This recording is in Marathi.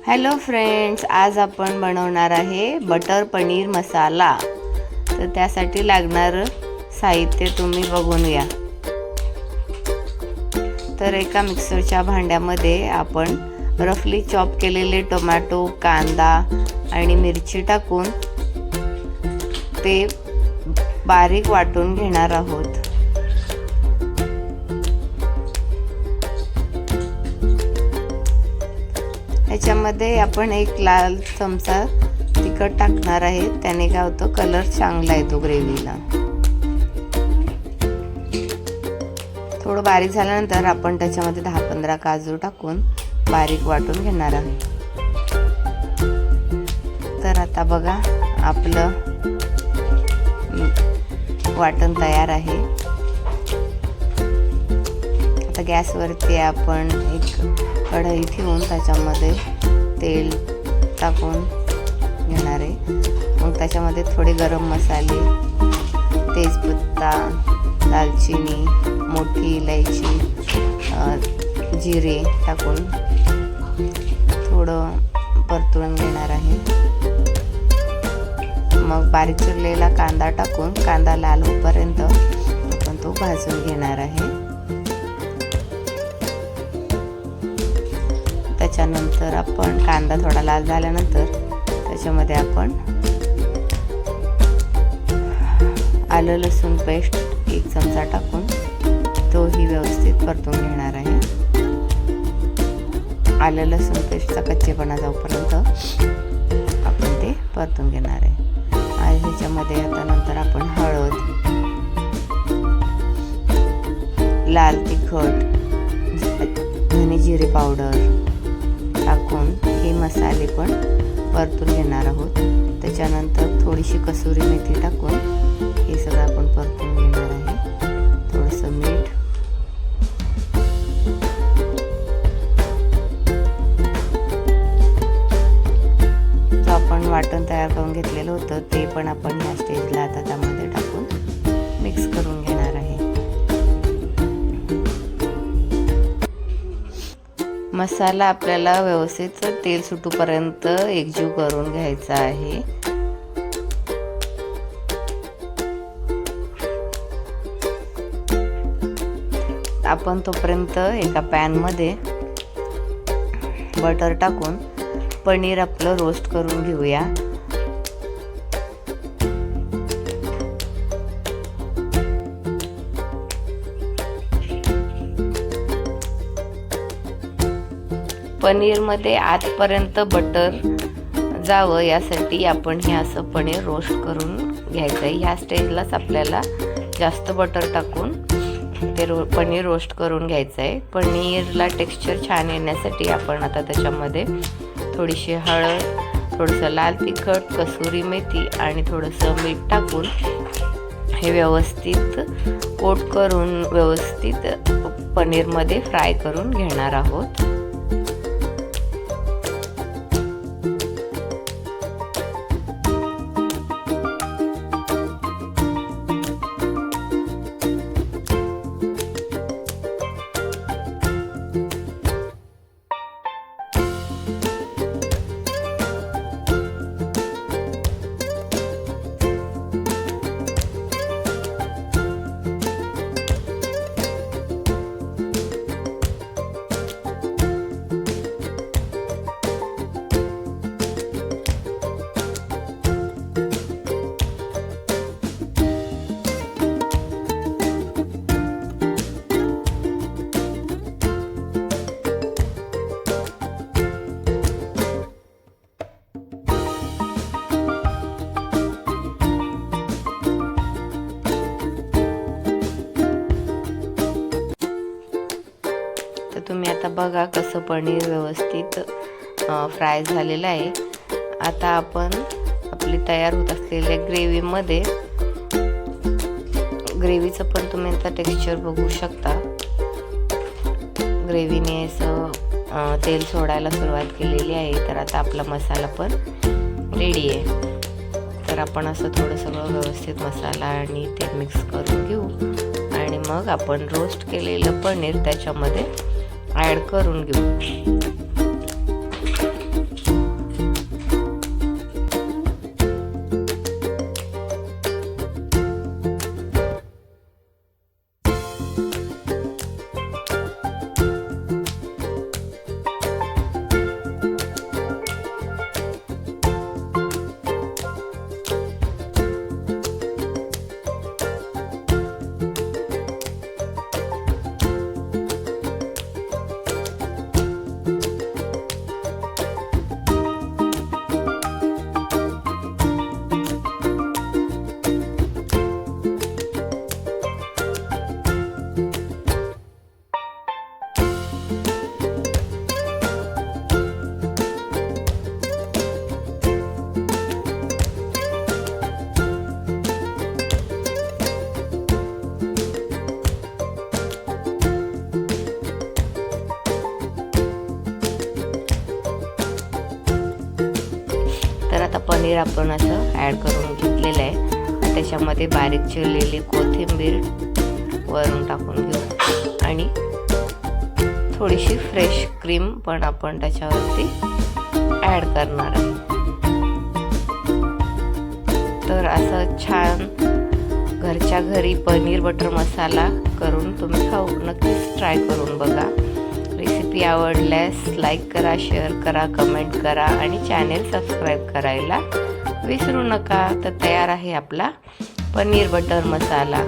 हॅलो फ्रेंड्स, आज आपण बनवणार आहे बटर पनीर मसाला। तर त्यासाठी लागणारं साहित्य तुम्ही बघून घ्या। तर एका मिक्सरच्या भांड्यामध्ये आपण रफली चॉप केलेले टोमॅटो, कांदा आणि मिरची टाकून ते बारीक वाटून घेणार आहोत। याच्यामध्ये आपण एक लाल चमचा तिखट टाकणार आहे, त्याने काय होतं कलर चांगला येतो ग्रेव्हीला। थोडं बारीक झाल्यानंतर आपण त्याच्यामध्ये 10-15 काजू टाकून बारीक वाटून घेणार आहे। तर आता बघा आपलं वाटण तयार आहे। आता गॅसवरती आपण एक कढई ठेवून त्याच्यामध्ये तेल टाकून घेणार आहे। मग त्याच्यामध्ये थोडे गरम मसाले, तेजपत्ता, दालचिनी, मोठी इलायची, जिरे टाकून थोडं परतून घेणार आहे। मग बारीक चिरलेला कांदा टाकून कांदा लाल होईपर्यंत आपण तो भाजून घेणार आहे। त्याच्यानंतर आपण कांदा थोडा लाल झाल्यानंतर त्याच्यामध्ये आपण आलं लसूण पेस्ट 1 चमचा टाकून तोही व्यवस्थित परतून घेणार आहे। आलं लसूण पेस्टचा कच्चेपणा जाऊपर्यंत आपण ते परतून घेणार आहे। आणि ह्याच्यामध्ये आता नंतर आपण हळद, लाल तिखट, धने जिरे पावडर टाकून हे मसाले पण परतून घेणार आहोत। त्याच्यानंतर थोडीशी कसुरी मेथी टाकून हे सगळं आपण परतून घेणार आहे। थोडंसं मीठ, जो आपण वाटण तयार करून घेतलेलं होतं ते पण आपण या स्टेजला आता त्यामध्ये टाकून मिक्स करून घेणार आहे। मसाला आपल्याला व्यवस्थित तेल सुटूपर्यंत एकजीव करून घ्यायचा आहे। आपण तोपर्यंत एका पॅन मध्ये बटर टाकून पनीर आपलं रोस्ट करून घेऊया। पनीर मध्ये आतपर्यंत बटर जावं यासाठी आपण हे असं पनीर रोस्ट करून घ्यायचं आहे। ह्या स्टेजलाच आपल्याला जास्त बटर टाकून ते पनीर रोस्ट करून घ्यायचं आहे। पनीरला टेक्स्चर छान येण्यासाठी आपण आता त्याच्यामध्ये थोडीशी हळद, थोडंसं लाल तिखट, कसुरी मेथी आणि थोडंसं मीठ टाकून हे व्यवस्थित कोट करून व्यवस्थित पनीरमध्ये फ्राय करून घेणार आहोत। तुम्ही आता बघा कसं पनीर व्यवस्थित फ्राय झालेलं आहे। आता आपण आपली तयार होत असलेल्या ग्रेव्हीमध्ये, ग्रेव्हीचं पण तुम्ही आता टेक्स्चर बघू शकता। ग्रेव्हीने असं तेल सोडायला सुरुवात केलेली आहे। तर आता आपला मसाला पण रेडी आहे। तर आपण असं थोडं सगळं व्यवस्थित मसाला आणि ते मिक्स करून घेऊ आणि मग आपण रोस्ट केलेलं पनीर त्याच्यामध्ये ॲड करून घेऊ। पनीर आपण असं ॲड करून घेतलेलं आहे. त्याच्यामध्ये बारीक चिरलेली कोथिंबीर वरून टाकून घेऊ आणि थोडीशी फ्रेश क्रीम पण आपण त्याच्यावरती ॲड करणार आहे. तर असं छान घरच्या घरी पनीर बटर मसाला करून तुम्ही नक्कीच ट्राय करून बघा. रेसिपी आवडल्यास लाईक करा, शेअर करा, कमेंट करा आणि चॅनेल सबस्क्राईब करायला विसरू नका. तर तयार आहे आपला पनीर बटर मसाला.